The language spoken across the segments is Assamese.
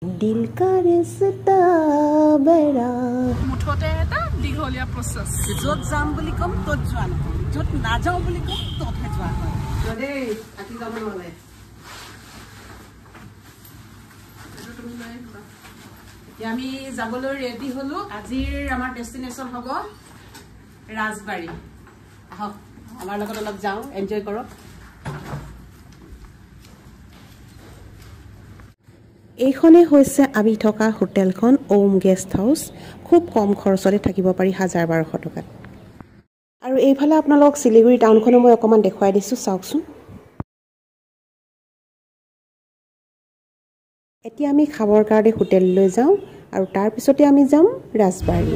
दिल का रिश्ता बड़ा मुठते এটা দীঘলীয়া প্ৰসেস যত যাম বুলি কম তত যোৱা নহয় যত না যাও বুলি কম ততহে যোৱা হয় যদি আকি যাব নহলে আমি যাবলৈ ৰেডি হলো আজিৰ আমাৰ ডেস্টিনেশন হ'ব ৰাজবাৰী আহক আমাৰ লগত অলপ যাও এনজয় কৰক এইখনে হৈছে আমি থকা হোটেলখন ওম গেষ্ট হাউস খুব কম খৰচতে থাকিব পাৰি 1200 টকাত আৰু এইফালে আপোনালোক শিলিগুৰি টাউনখনো মই অকমান দেখুৱাই দিছো চাওকচোন এতিয়া আমি খাবৰ কাৰণে হোটেললৈ যাওঁ আৰু তাৰ পিছতে আমি যাম ৰাজবাৰী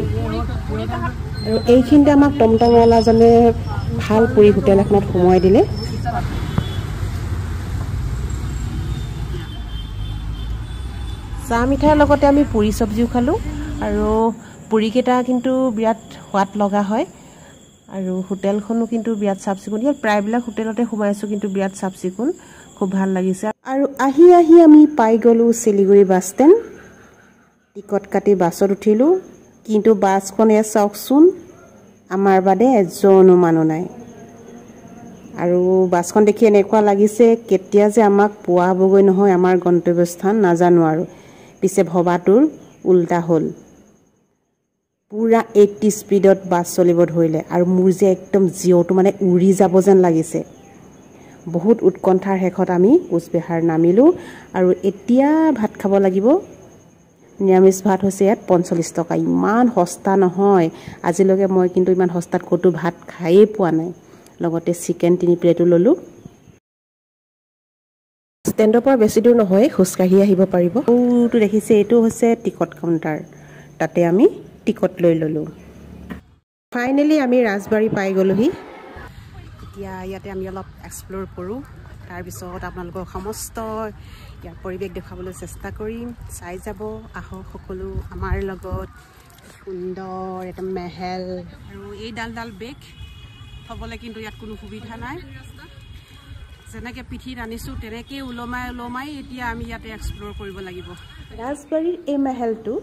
আৰু এইখিনিতে আমাক টমটমৱালাজনে ভাল পুৰি হোটেল এখনত সোমোৱাই দিলে চাহ মিঠাইৰ লগতে আমি পুৰি সবজিও খালো আৰু পুৰি কেটা কিন্তু বিৰাট সোৱাদ লগা হয় আৰু হোটেলখনো কিন্তু বিৰাট সাফচিকুণ ইয়াত প্ৰায়বিলাক হোটেলতে সোমাইছো কিন্তু বিৰাট সাফচিকুণ খুব ভাল লাগিছে আৰু আহি আমি পাই গলো শিলিগুৰি বাস ষ্টেণ্ড টিকট কাটি বাছত উঠিলো কিন্তু বাছখনে চাওকচোন আমাৰ বাদে এজনো মানুহ নাই আৰু বাছখন দেখি এনেকুৱা লাগিছে কেতিয়া যে আমাক পোৱাবগৈ নহয় আমাৰ গন্তব্যস্থান নাজানো আৰু পিছে ভবাটোৰ উল্টা হল পুৰা 80 স্পিডত বাছ চলিব ধৰিলে আৰু মোৰ যে একদম জিওটো মানে উৰি যাব যেন লাগিছে বহুত উৎকণ্ঠাৰ হেখত আমি কোচবিহাৰ নামিলো আৰু এতিয়া ভাত খাব লাগিব নিৰামিষ ভাত হৈছে ইয়াত 45 টকা ইমান সস্তা নহয় আজিলৈকে মই কিন্তু ইমান সস্তাত কতো ভাত খাইয়ে পোৱা নাই লগতে চিকেন 3 প্লেটো ললো ষ্টেণ্ডৰ পৰা বেছি দূৰ নহয় খুচকাঢ়ি আহিব পাৰিব ওটো দেখিছে এইটো হৈছে টিকট কাউণ্টাৰ তাতে আমি টিকট লৈ ললো ফাইনালি আমি ৰাজবাৰী পাই গলোহি এতিয়া ইয়াতে আমি অলপ এক্সপ্লোৰ কৰো তাৰ পিছত আপোনালোকক সমস্ত ইয়াৰ পৰিৱেশ দেখাবলৈ চেষ্টা কৰিম চাই যাব আহক সকলো আমাৰ লগত সুন্দৰ এটা মহল আৰু এই ডাল বেগ থবলৈ কিন্তু ইয়াত কোনো সুবিধা নাই যেনেকৈ পিঠিত আনিছো তেনেকৈ ওলমাই এতিয়া আমি ইয়াতে এক্সপ্লোৰ কৰিব লাগিব ৰাজবাৰীৰ এই মহলটো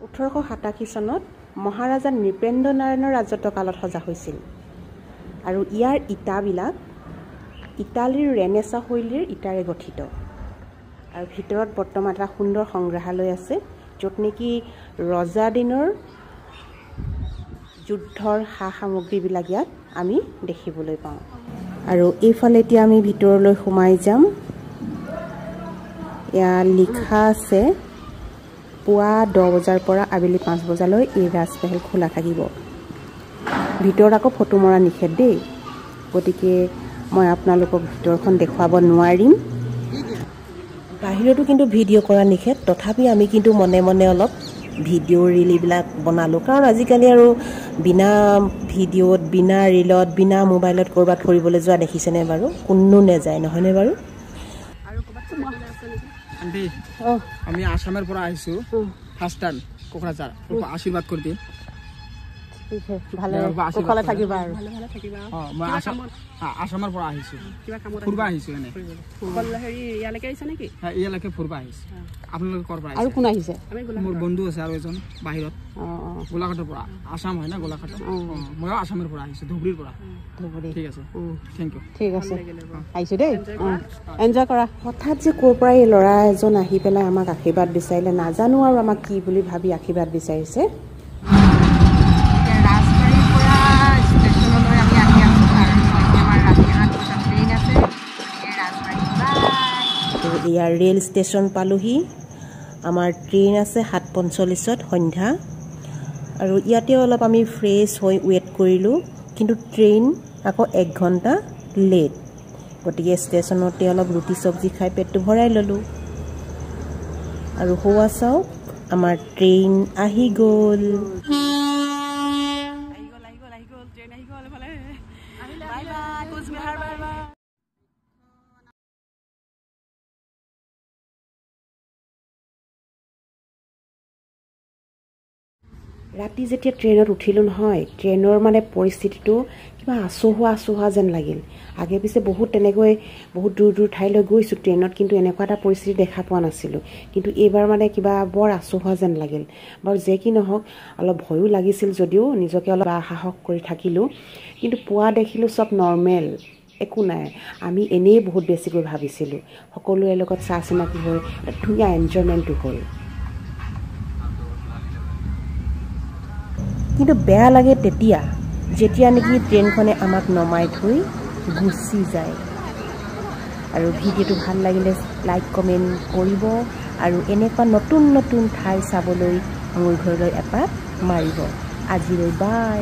1887 চনত মহাৰাজা নৃপেন্দ্ৰ নাৰায়ণৰ ৰাজত্বকালত সজা হৈছিল আৰু ইয়াৰ ইটাবিলাক ইটালীৰ ৰেনেছা শৈলীৰ ইটাৰে গঠিত আৰু ভিতৰত বৰ্তমান এটা সুন্দৰ সংগ্ৰহালয় আছে য'ত নেকি ৰজা দিনৰ যুদ্ধৰ সামগ্ৰীবিলাক ইয়াত আমি দেখিবলৈ পাওঁ আৰু এইফালে এতিয়া আমি ভিতৰলৈ সোমাই যাম ইয়াত লিখা আছে পুৱা 10 বজাৰ পৰা আবেলি 5 বজালৈ এই ৰাজমহল খোলা থাকিব ভিতৰত আকৌ ফটো মৰা নিষেধ দেই গতিকে মই আপোনালোকক ভিতৰখন দেখুৱাব নোৱাৰিম বাহিৰতো কিন্তু ভিডিঅ' কৰা নিষেধ তথাপি আমি কিন্তু মনে মনে অলপ ভিডিঅ' ৰিলবিলাক বনালো কাৰণ আজিকালি আৰু বিনা ভিডিঅ'ত বিনা ৰিলত বিনা মোবাইলত কৰবাত ফুৰিবলৈ যোৱা দেখিছেনে বাৰু কোনো নেযায় নহয়নে বাৰু আৰু ক'বাত আছে নেকি আন্টি আমি আসামেৰ পৰা আহিছো ফাৰ্স্ট টাইম কোকৰাঝাৰ আশীৰ্বাদ কৰি দিম ভালে কোকলে থাকিবা আৰু ভালে থাকিবা মই আসামেৰ পৰা আহিছো কিবা কামত ফুৰবা আহিছো এনে কল হেৰি ইয়ালৈকে আহিছে নেকি ইয়ালৈকে ফুৰবা আহিছো আপোনালোকে কৰ পৰা আৰু কোন আহিছে মোৰ বন্ধু আছে আৰু এজন বাহিৰত গোলাঘাটৰ পৰা আসাম হয় না গোলাঘাট ময়ো আসামেৰ পৰা আহিছো ধুবুৰীৰ পৰা ঠিক আছে থ্যাংক ইউ ঠিক আছে আহিছো দেই এনজয় কৰা হঠাৎ যে ক'ৰ পৰা এই ল'ৰা এজন আহি পেলাই আমাক আশীৰ্বাদ বিচাৰিলে নাজানো আৰু আমাক কি বুলি ভাবি আশীৰ্বাদ বিচাৰিছে ইয়াৰ ৰেল ষ্টেচন পালোহি আমাৰ ট্ৰেইন আছে 7:45ত সন্ধ্যা আৰু ইয়াতে অলপ আমি ফ্ৰেছ হৈ ৱেট কৰিলো কিন্তু ট্ৰেইন আকৌ 1 ঘণ্টা লেট গতিকে ষ্টেচনতে অলপ ৰুটি সবজি খাই পেটটো ভৰাই ললো আৰু হোৱা চাওক আমাৰ ট্ৰেইন আহি গ'ল ট্ৰেইন আহি গ'ল ভালে bye bye Cooch Behar bye bye ৰাতি যেতিয়া ট্ৰেইনত উঠিলোঁ নহয়, ট্ৰেইনৰ মানে পৰিস্থিতিটো কিবা আচহুৱা যেন লাগিল। আগে পিছে বহুত তেনেকৈ বহুত দূৰ ঠাইলৈ গৈছোঁ ট্ৰেইনত, কিন্তু এনেকুৱা এটা পৰিস্থিতি দেখা পোৱা নাছিলোঁ। কিন্তু এইবাৰ মানে কিবা বৰ আচহুৱা যেন লাগিল। বাৰু যে কি নহওক, অলপ ভয়ো লাগিছিল যদিও নিজকে অলপ সাহস কৰি থাকিলোঁ। কিন্তু পুৱা দেখিলোঁ চব নৰ্মেল, একো নাই। আমি এনেই বহুত বেছিকৈ ভাবিছিলোঁ। সকলোৰে লগত চা চিনাকি হৈ ধুনীয়া এনজয়মেণ্টটো হ'ল। কিন্তু বেয়া লাগে যেতিয়া নেকি ট্ৰেইনখনে আমাক নমাই থৈ গুচি যায়। আৰু ভিডিঅ'টো ভাল লাগিলে লাইক কমেণ্ট কৰিব আৰু এনেকুৱা নতুন ঠাই চাবলৈ মোৰ ঘৰলৈ এপাক মাৰিব। আজিলৈ বাই।